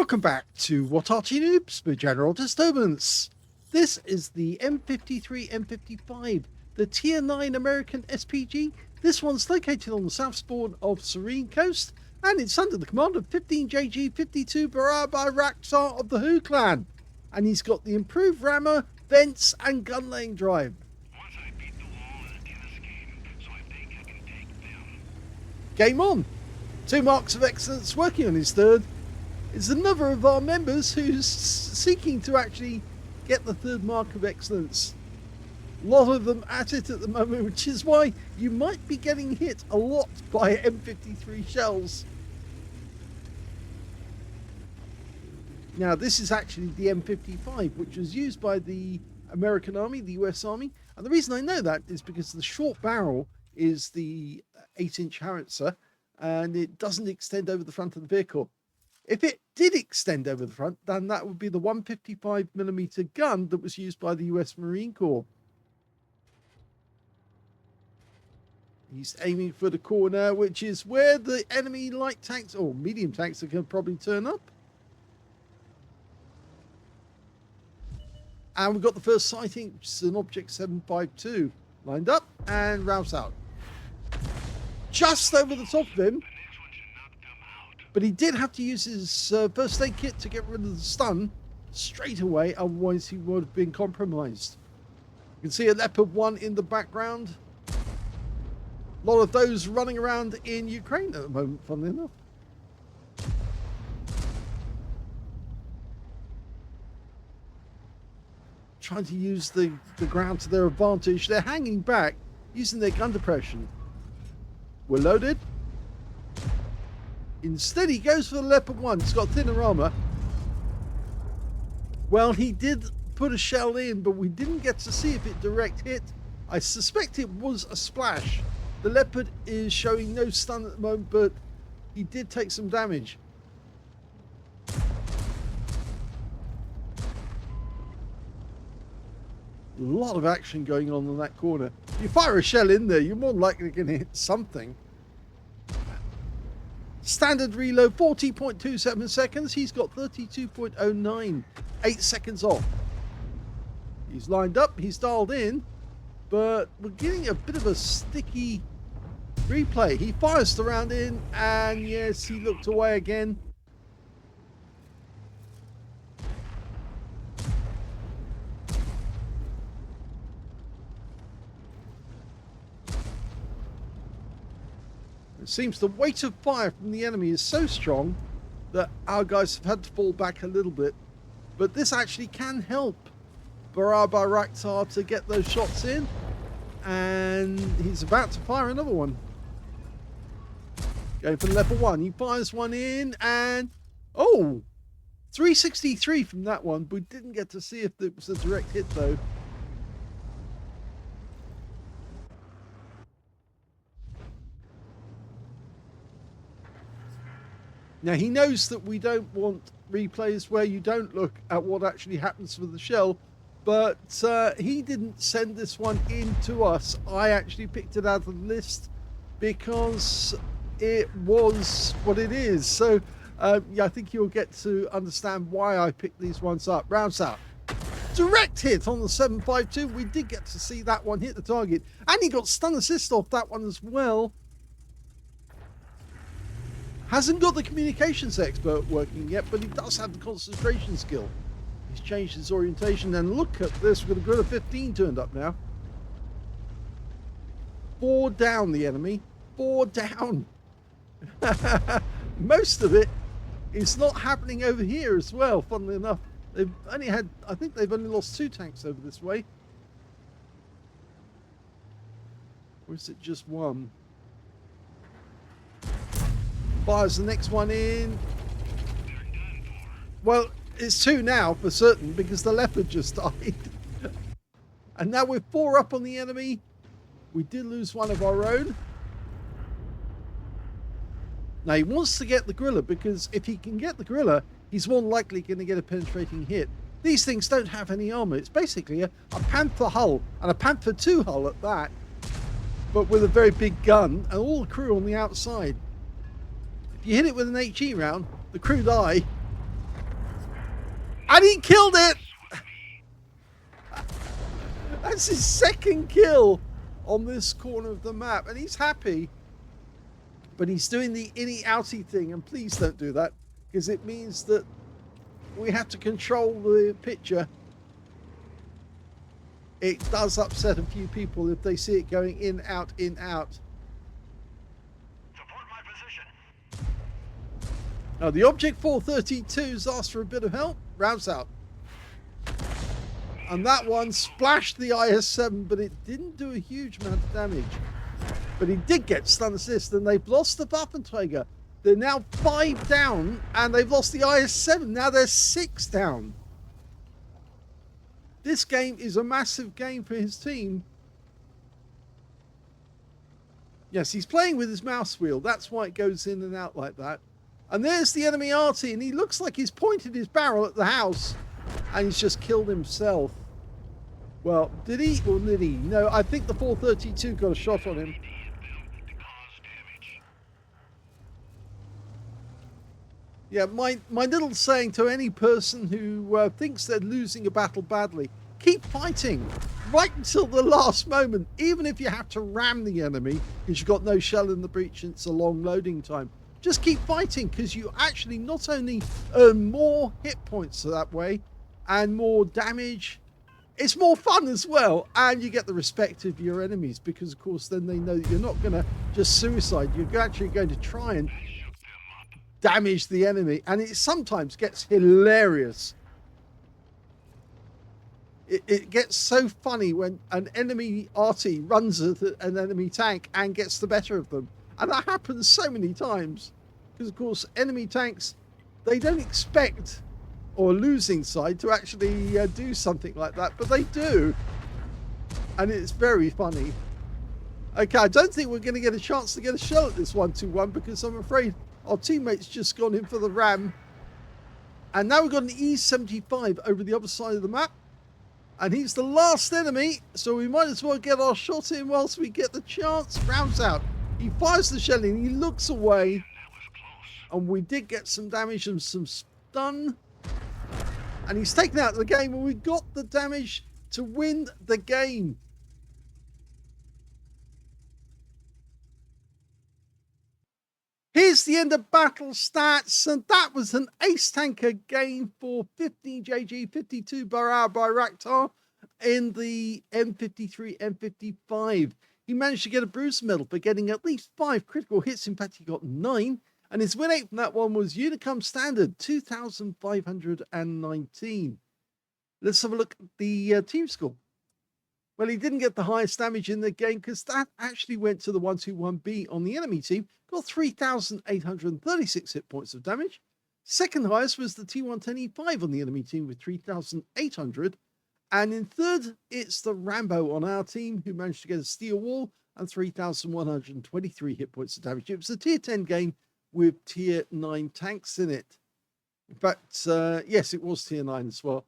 Welcome back to What Arty Noobs for General Disturbance. This is the M53 M55, the Tier 9 American SPG. This one's located on the south spawn of Serene Coast, and it's under the command of 15JG52 Baraba Raktar of the Who clan. And he's got the improved rammer, vents, and gun laying drive. Once I beat the wall in this game, so I think I can take them. Game on! 2 marks of excellence, working on his third. Is another of our members who's seeking to actually get the 3rd mark of excellence. A lot of them at it at the moment, which is why you might be getting hit a lot by M53 shells. Now this is actually the M55, which was used by the American Army, the US Army, and the reason I know that is because the short barrel is the 8-inch howitzer and it doesn't extend over the front of the vehicle. If it did extend over the front, then that would be the 155mm gun that was used by the US Marine Corps. He's aiming for the corner, which is where the enemy light tanks or medium tanks are going to probably turn up. And we've got the first sighting, which is an Object 752 lined up and rouse out. Just over the top of him. But he did have to use his first aid kit to get rid of the stun straight away, otherwise he would have been compromised. You can see a Leopard 1 in the background. A lot of those running around in Ukraine at the moment, funnily enough. Trying to use the ground to their advantage. They're hanging back, using their gun depression. We're loaded. Instead, he goes for the Leopard 1. He's got thinner armor. Well, he did put a shell in, but we didn't get to see if it direct hit. I suspect it was a splash. The Leopard is showing no stun at the moment, but he did take some damage. A lot of action going on in that corner. If you fire a shell in there, you're more likely going to hit something. Standard reload, 40.27 seconds. He's got 32.09, 8 seconds off. He's lined up, he's dialed in, but we're getting a bit of a sticky replay. He fires the round in, and yes, he looked away again. It seems the weight of fire from the enemy is so strong that our guys have had to fall back a little bit. But this actually can help Baraba Raktar to get those shots in. And he's about to fire another one. Going for level 1. He fires one in and... oh! 363 from that one. We didn't get to see if it was a direct hit though. Now, he knows that we don't want replays where you don't look at what actually happens with the shell, but he didn't send this one in to us. I actually picked it out of the list because it was what it is. So, yeah, I think you'll get to understand why I picked these ones up. Rounds out. Direct hit on the 752. We did get to see that one hit the target, and he got stun assist off that one as well. Hasn't got the communications expert working yet, but he does have the concentration skill. He's changed his orientation, and look at this, we've got a grid of 15 turned up now. 4 down the enemy. 4 down. Most of it is not happening over here as well, funnily enough. They've only had, I think they've only lost 2 tanks over this way. Or is it just 1? Fires the next one in. Well, it's 2 now for certain because the Leopard just died. And now we're 4 up on the enemy. We did lose one of our own. Now he wants to get the gorilla because if he can get the gorilla, he's more likely going to get a penetrating hit. These things don't have any armor. It's basically a Panther hull, and a Panther 2 hull at that, but with a very big gun and all the crew on the outside. You hit it with an HE round, the crew die, And he killed it! That's his second kill on this corner of the map. And he's happy. But he's doing the innie-outie thing. And please don't do that. Because it means that we have to control the picture. It does upset a few people if they see it going in, out, in, out. Support my position. Now, the Object 432's asked for a bit of help. Rounds out. And that one splashed the IS-7, but it didn't do a huge amount of damage. But he did get stun assist, and they've lost the Waffenträger. They're now 5 down, and they've lost the IS-7. Now they're 6 down. This game is a massive game for his team. Yes, he's playing with his mouse wheel. That's why it goes in and out like that. And there's the enemy Arty, and he looks like he's pointed his barrel at the house, and he's just killed himself. Well, did he or did he? No, I think the 432 got a shot on him. Yeah, my little saying to any person who thinks they're losing a battle badly, keep fighting right until the last moment, even if you have to ram the enemy because you've got no shell in the breach and it's a long loading time. Just keep fighting, because you actually not only earn more hit points that way and more damage, it's more fun as well, and you get the respect of your enemies, because of course then they know that you're not going to just suicide, you're actually going to try and damage the enemy, and it sometimes gets hilarious. It gets so funny when an enemy Arty runs at an enemy tank and gets the better of them, and that happens so many times, because of course enemy tanks, they don't expect or losing side to actually do something like that, but they do, and it's very funny. Okay, I don't think we're going to get a chance to get a shell at this 1-2-1, because I'm afraid our teammate's just gone in for the ram. And now we've got an E75 over the other side of the map. And he's the last enemy, so we might as well get our shot in whilst we get the chance. Rounds out. He fires the shell in, he looks away. And we did get some damage and some stun. And he's taken out of the game, and we got the damage to win the game. Here's the end of battle stats, and that was an ace tanker game for 15JG 52 Barra Bayraktar in the M53 M55. He managed to get a bruise medal for getting at least 5 critical hits. In fact, he got 9. And his win rate from that one was Unicum Standard, 2,519. Let's have a look at the team score. Well, he didn't get the highest damage in the game, because that actually went to the 121B on the enemy team. Got 3,836 hit points of damage. Second highest was the T110E5 on the enemy team with 3,800. And in third, it's the Rambo on our team, who managed to get a steel wall and 3,123 hit points of damage. It was a tier 10 game with tier 9 tanks in it. In fact, yes, it was tier 9 as well.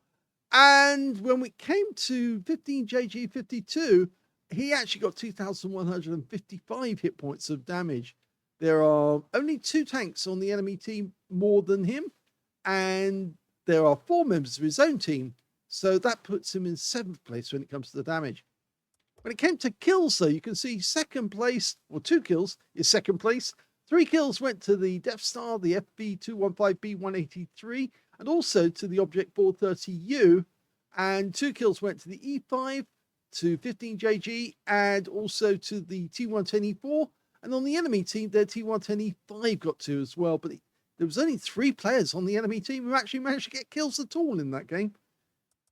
And when we came to 15JG52, he actually got 2,155 hit points of damage. There are only 2 tanks on the enemy team more than him, and there are 4 members of his own team, so that puts him in 7th place when it comes to the damage. When it came to kills, though, you can see second place, or 2 kills, is second place. 3 kills went to the Death Star, the FB215B183, and also to the Object 430U, and 2 kills went to the E5, to 15JG, and also to the T110E4. And on the enemy team, their T110E5 got 2 as well, but there was only 3 players on the enemy team who actually managed to get kills at all in that game.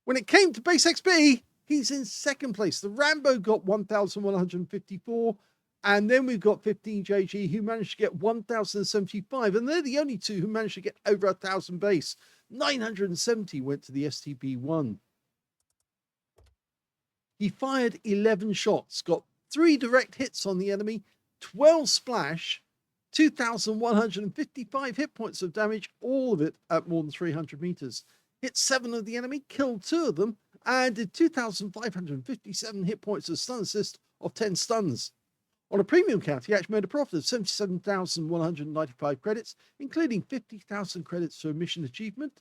When it came to base XP, he's in 2nd place. The Rambo got 1,154, and then we've got 15JG, who managed to get 1,075, and they're the only 2 who managed to get over 1,000 base. 970 went to the STB1. He fired 11 shots, got 3 direct hits on the enemy, 12 splash, 2,155 hit points of damage, all of it at more than 300 meters. Hit 7 of the enemy, killed 2 of them, and did 2,557 hit points of stun assist of 10 stuns. On a premium count, he actually made a profit of 77,195 credits, including 50,000 credits for mission achievement,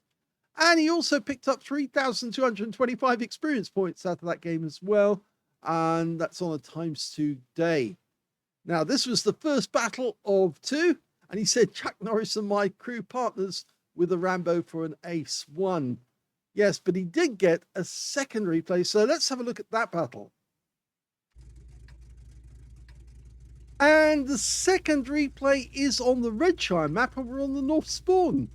And he also picked up 3,225 experience points out of that game as well. And that's on a ×2 day. Now, this was the first battle of 2. And he said, Chuck Norris and my crew partners with a Rambo for an ace 1. Yes, but he did get a second replay. So let's have a look at that battle. And the second replay is on the Redshire map, and we're on the North Spawn.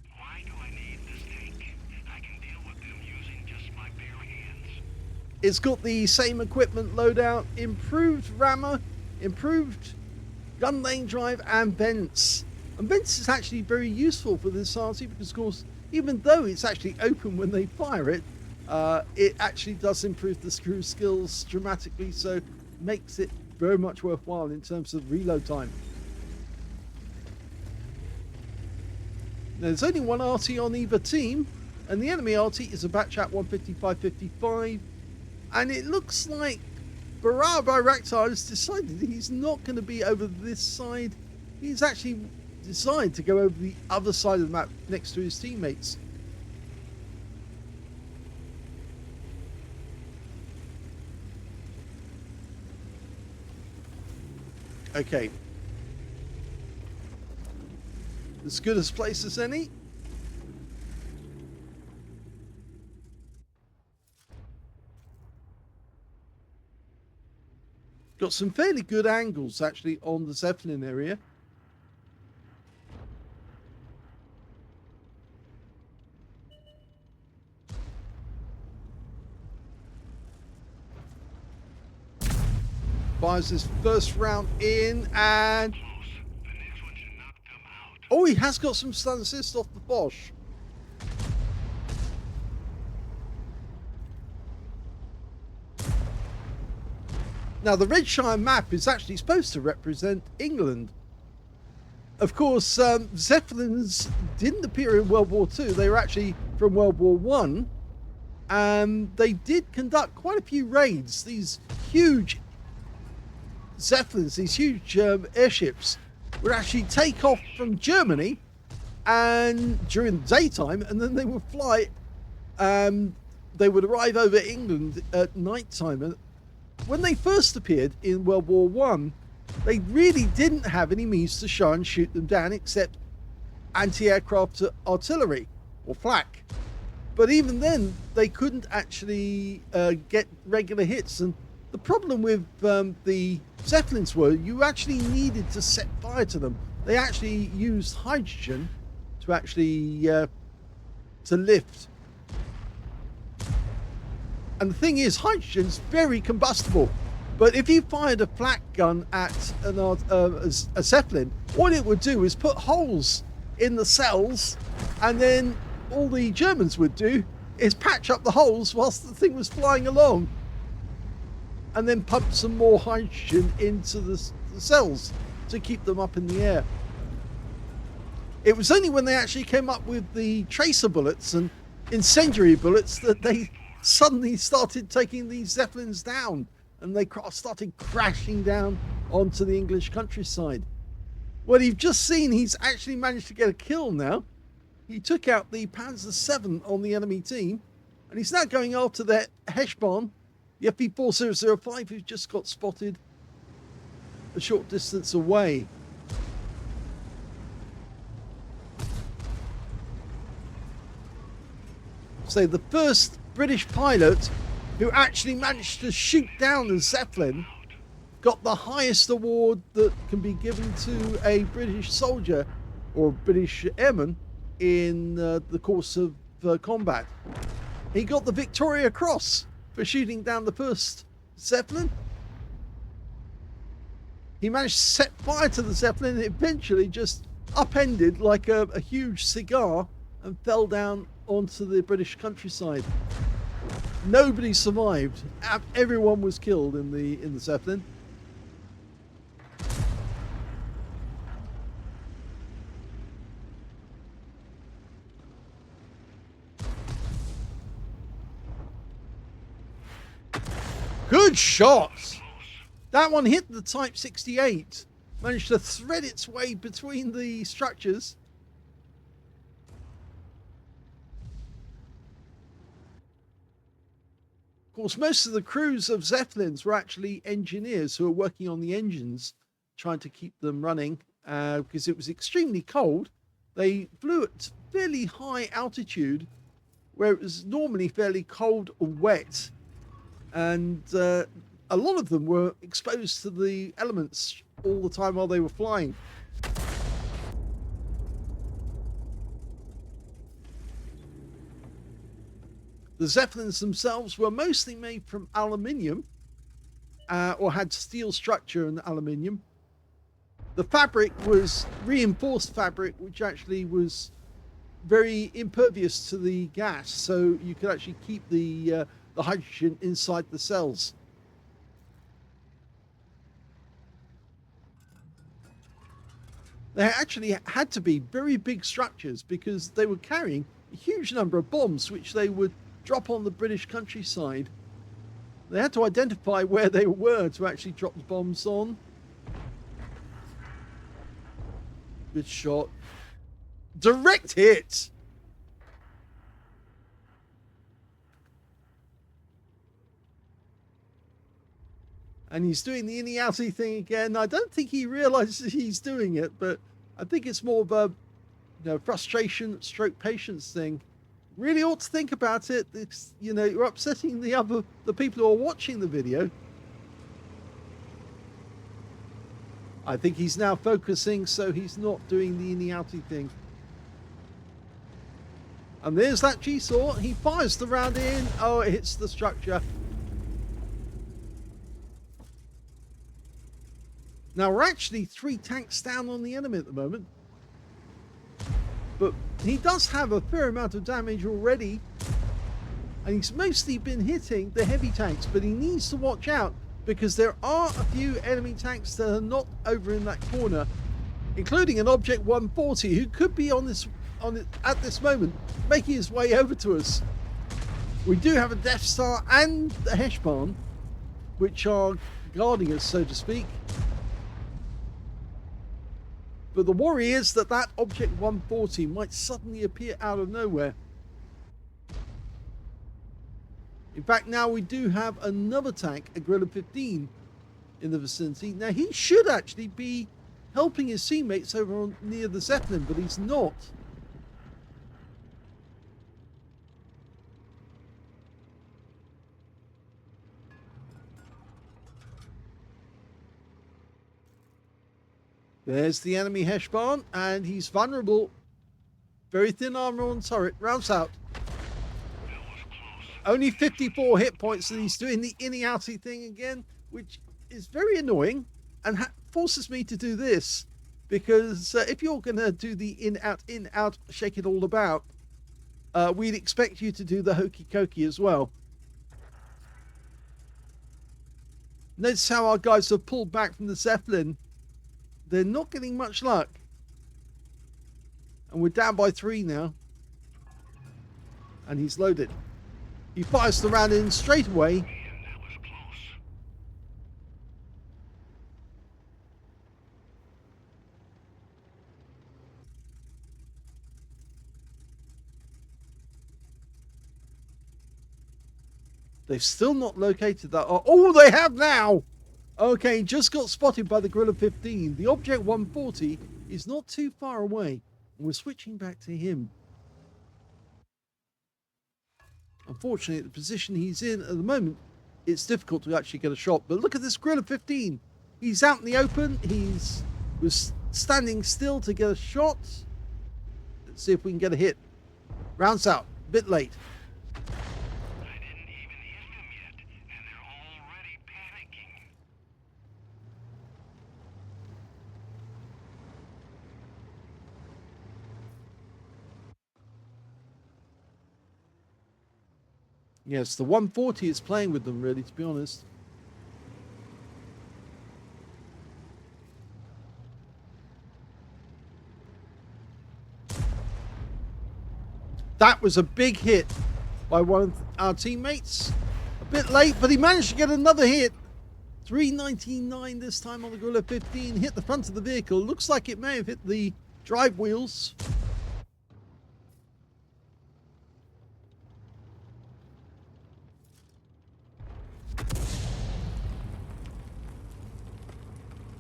Why do I need this tank? I can deal with them using just my bare hands. It's got the same equipment loadout, improved rammer, improved gun lane drive, and vents. And vents is actually very useful for this Arty because, of course, even though it's actually open when they fire it, it actually does improve the screw skills dramatically, so makes it very much worthwhile in terms of reload time. Now, there's only one Arty on either team, and the enemy Arty is a batch at 155.55, and it looks like Barab Bayraktar has decided he's not going to be over this side. He's actually decided to go over the other side of the map next to his teammates. Okay. As good a place as any. Got some fairly good angles actually on the Zeppelin area. Fires his first round in, and Close. The next one should not come out. oh, he has got some stun assist off the Bosch. Now, the Redshire map is actually supposed to represent England. Of course, Zeppelins didn't appear in World War II. They were actually from World War One, and they did conduct quite a few raids. These huge Zeppelins, these huge airships, would actually take off from Germany and during the daytime, and then they would fly. They would arrive over England at night time. And when they first appeared in World War One, they really didn't have any means to try and shoot them down except anti-aircraft artillery or flak. But even then, they couldn't actually get regular hits. And the problem with the Zeppelins were you actually needed to set fire to them. They actually used hydrogen to actually to lift. And the thing is, hydrogen's very combustible. But if you fired a flak gun at a Zeppelin, what it would do is put holes in the cells, and then all the Germans would do is patch up the holes whilst the thing was flying along, and then pump some more hydrogen into the cells to keep them up in the air. It was only when they actually came up with the tracer bullets and incendiary bullets that they suddenly started taking these Zeppelins down, and they started crashing down onto the English countryside. Well, you've just seen he's actually managed to get a kill now. He took out the Panzer VII on the enemy team, and he's now going after the Heshbon, the FP4005, who just got spotted a short distance away. So the first British pilot who actually managed to shoot down a Zeppelin got the highest award that can be given to a British soldier or British airman in the course of combat. He got the Victoria Cross for shooting down the first Zeppelin. He managed to set fire to the Zeppelin, and it eventually just upended like a huge cigar and fell down onto the British countryside. Nobody survived. Everyone was killed in the Zeppelin. Good shots. That one hit the Type 68. Managed to thread its way between the structures course, most of the crews of Zeppelins were actually engineers who were working on the engines, trying to keep them running because it was extremely cold. They flew at fairly high altitude where it was normally fairly cold or wet. And a lot of them were exposed to the elements all the time while they were flying. The Zeppelins themselves were mostly made from aluminium or had steel structure and aluminium. The fabric was reinforced fabric, which actually was very impervious to the gas, so you could actually keep the hydrogen inside the cells. They actually had to be very big structures because they were carrying a huge number of bombs, which they would drop on the British countryside. They had to identify where they were to actually drop the bombs on. Good shot. Direct hit! And he's doing the inny-outy thing again. I don't think he realizes he's doing it, but I think it's more of a frustration stroke patience thing. Really ought to think about it. It's, you're upsetting the people who are watching the video. I think he's now focusing, so he's not doing the inny-outy thing. And there's that G-saw. He fires the round in. Oh, it hits the structure. Now, we're actually 3 tanks down on the enemy at the moment. But he does have a fair amount of damage already. And he's mostly been hitting the heavy tanks. But he needs to watch out, because there are a few enemy tanks that are not over in that corner, including an Object 140 who could be at this moment, making his way over to us. We do have a Death Star and a Heshbon, which are guarding us, so to speak. But the worry is that Object 140 might suddenly appear out of nowhere. In fact, now we do have another tank, a Guerrilla 15, in the vicinity. Now, he should actually be helping his teammates over near the Zeppelin, but he's not. There's the enemy Heshbon, and he's vulnerable. Very thin armor on turret. Rounds out. Only 54 hit points, and he's doing the inny-outy thing again, which is very annoying and forces me to do this. Because if you're going to do the in-out, shake it all about, we'd expect you to do the hokey-cokey as well. Notice how our guys have pulled back from the Zeppelin. They're not getting much luck. And we're down by 3 now. And he's loaded. He fires the round in straight away. Man, that was close. They've still not located that. Oh, they have now! Okay, just got spotted by the Guerrilla 15. The Object 140 is not too far away. And we're switching back to him. Unfortunately, the position he's in at the moment, it's difficult to actually get a shot. But look at this Guerrilla 15. He's out in the open. Was standing still to get a shot. Let's see if we can get a hit. Rounds out. Bit late. I didn't even hit them yet, and they're already panicking. Yes, the 140 is playing with them, really, to be honest. That was a big hit by one of our teammates. A bit late, but he managed to get another hit. 399 this time on the Guerrilla 15. Hit the front of the vehicle. Looks like it may have hit the drive wheels.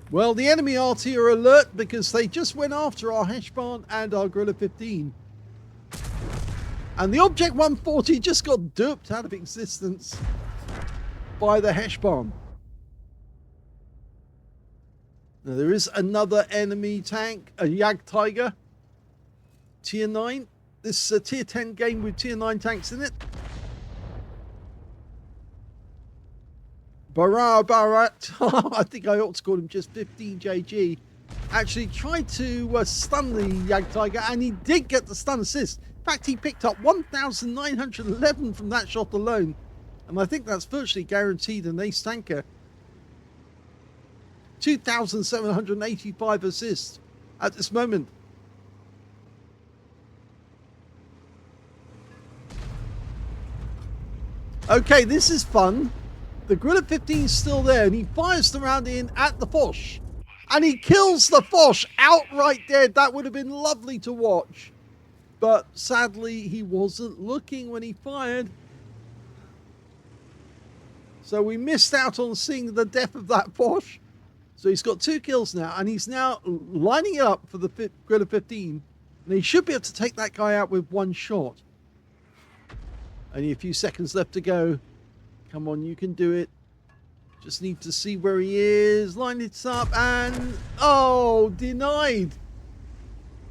Well, the enemy Arty are alert because they just went after our Heshbon and our Gorilla 15. And the Object 140 just got duped out of existence by the Heshbon. Now, there is another enemy tank, a Jag Tiger, tier 9. This is a tier 10 game with tier 9 tanks in it. Barat, I think I ought to call him just 15JG, actually tried to stun the Jag Tiger, and he did get the stun assist. In fact, he picked up 1,911 from that shot alone, and I think that's virtually guaranteed an ace tanker. 2,785 assists at this moment. Okay, this is fun. The Gorilla 15 is still there, and he fires the round in at the Foch. And he kills the Foch outright dead. That would have been lovely to watch. But sadly, he wasn't looking when he fired. So we missed out on seeing the death of that Foch. So he's got 2 kills now, and he's now lining it up for the Gorilla 15. And he should be able to take that guy out with 1 shot. Only a few seconds left to go. Come on, you can do it. Just need to see where he is. Line it up and... oh, denied.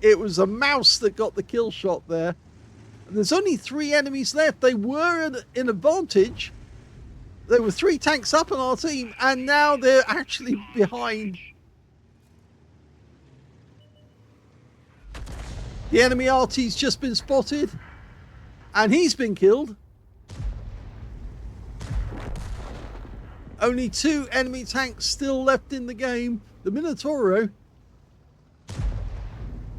It was a mouse that got the kill shot there. And there's only 3 enemies left. They were in advantage. There were 3 tanks up on our team, and now they're actually behind. The enemy Arty's just been spotted, and he's been killed. Only 2 enemy tanks still left in the game. The Minotauro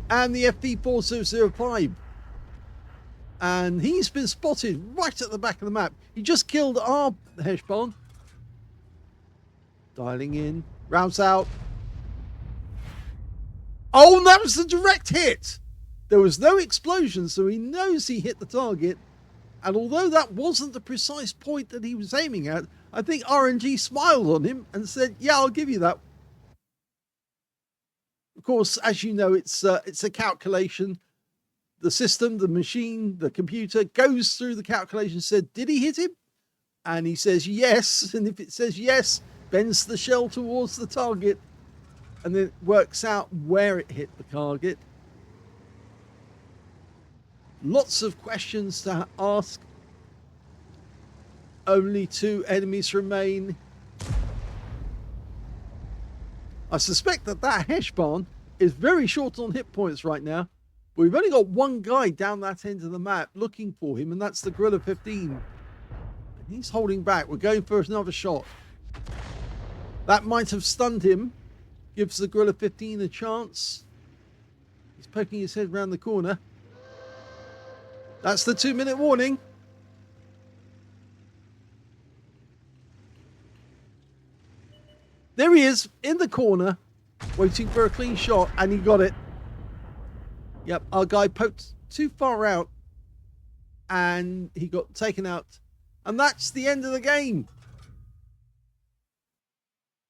and the FV4005. And he's been spotted right at the back of the map. He just killed our Heshbon. Dialing in. Rounds out. Oh, that was a direct hit. There was no explosion, so he knows he hit the target. And although that wasn't the precise point that he was aiming at, I think RNG smiled on him and said, yeah, I'll give you that. Of course, as you know, it's a calculation. The system, the machine, the computer goes through the calculation, said, did he hit him? And he says yes. And if it says yes, bends the shell towards the target. And then it works out where it hit the target. Lots of questions to ask. Only 2 enemies remain. I suspect that Heshbon is very short on hit points right now. But we've only got 1 guy down that end of the map looking for him, and that's the Gorilla 15. And he's holding back. We're going for another shot. That might have stunned him. Gives the Gorilla 15 a chance. He's poking his head around the corner. That's the 2-minute warning. There he is in the corner, waiting for a clean shot, and he got it. Yep, our guy poked too far out, and he got taken out. And that's the end of the game.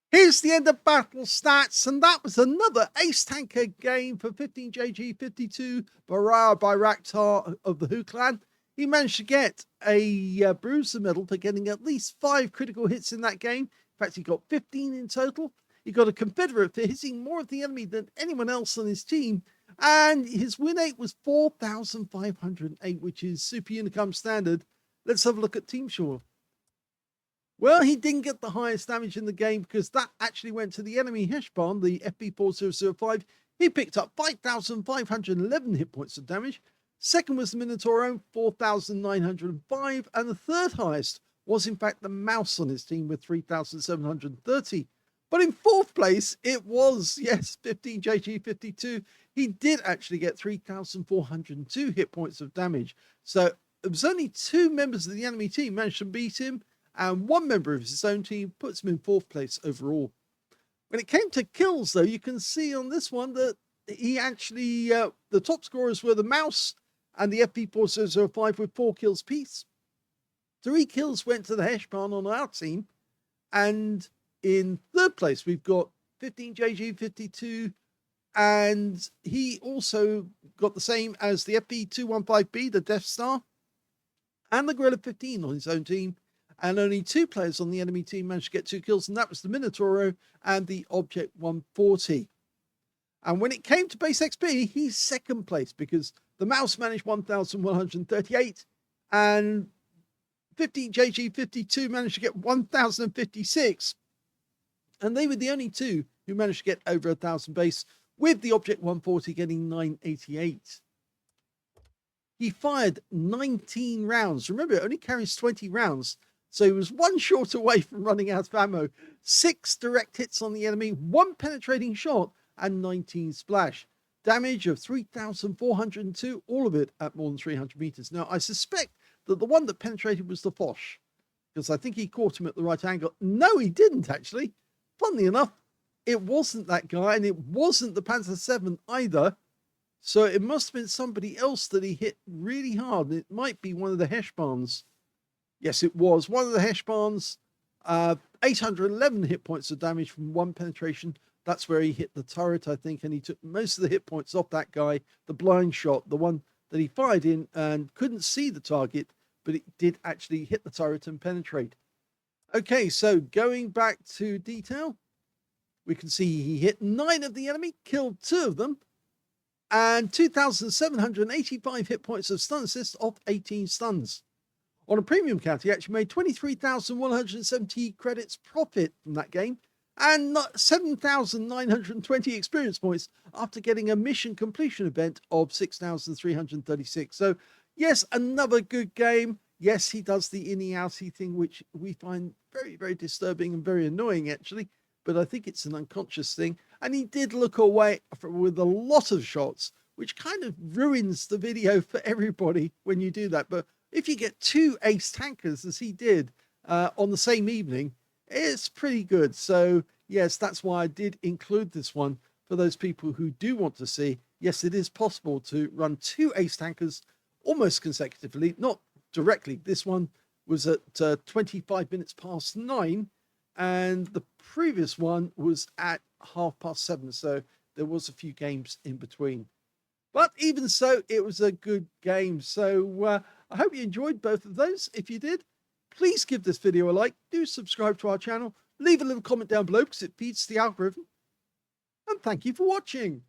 Here's the end of battle stats, and that was another ace tanker game for 15JG52 Bayraktar of the Hu clan. He managed to get a bruiser medal for getting at least 5 critical hits in that game. In fact, he got 15 in total. He got a Confederate for hitting more of the enemy than anyone else on his team. And his win rate was 4,508, which is super unicum standard. Let's have a look at Team Shure. Well, he didn't get the highest damage in the game because that actually went to the enemy Heshbon, the FB4005. He picked up 5,511 hit points of damage. Second was the Minotauro, 4,905. And the third highest was in fact the mouse on his team with 3,730. But in 4th place, it was, yes, 15JG52. He did actually get 3,402 hit points of damage. So it was only 2 members of the enemy team managed to beat him, and 1 member of his own team puts him in 4th place overall. When it came to kills, though, you can see on this one that he actually, the top scorers were the mouse and the FB4005 with 4 kills piece. 3 kills went to the Heshbon on our team, and in 3rd place, we've got 15JG52, and he also got the same as the FB215B, the Death Star, and the Gorilla 15 on his own team. And only 2 players on the enemy team managed to get 2 kills, and that was the Minotauro and the Object 140. And when it came to base XP, he's second place because the Mouse managed 1,138 and 15JG52 managed to get 1,056. And they were the only 2 who managed to get over 1,000 base, with the Object 140 getting 988. He fired 19 rounds. Remember, it only carries 20 rounds. So he was 1 short away from running out of ammo. 6 direct hits on the enemy, 1 penetrating shot, and 19 splash. Damage of 3,402, all of it at more than 300 meters. Now, I suspect that the one that penetrated was the Foch, because I think he caught him at the right angle. No, he didn't, actually. Funnily enough, it wasn't that guy, and it wasn't the Panzer 7 either. So it must have been somebody else that he hit really hard. It might be one of the Heshbans. Yes, it was one of the Heshbans. 811 hit points of damage from 1 penetration. That's where he hit the turret, I think, and he took most of the hit points off that guy. The blind shot, the one that he fired in and couldn't see the target, but it did actually hit the turret and penetrate. Okay, so going back to detail, we can see he hit 9 of the enemy, killed 2 of them, and 2,785 hit points of stun assist off 18 stuns. On a premium count, he actually made 23,170 credits profit from that game and 7,920 experience points after getting a mission completion event of 6,336. So, yes, another good game. Yes, he does the inny-outy thing, which we find very, very disturbing and very annoying, actually. But I think it's an unconscious thing. And he did look away with a lot of shots, which kind of ruins the video for everybody when you do that. But if you get 2 ace tankers, as he did on the same evening, it's pretty good. So, yes, that's why I did include this one for those people who do want to see. Yes, it is possible to run 2 ace tankers almost consecutively, not directly. This one was at 25 minutes past 9, and the previous one was at 7:30. So there was a few games in between. But even so, it was a good game. So I hope you enjoyed both of those. If you did, please give this video a like. Do subscribe to our channel. Leave a little comment down below because it feeds the algorithm. And thank you for watching.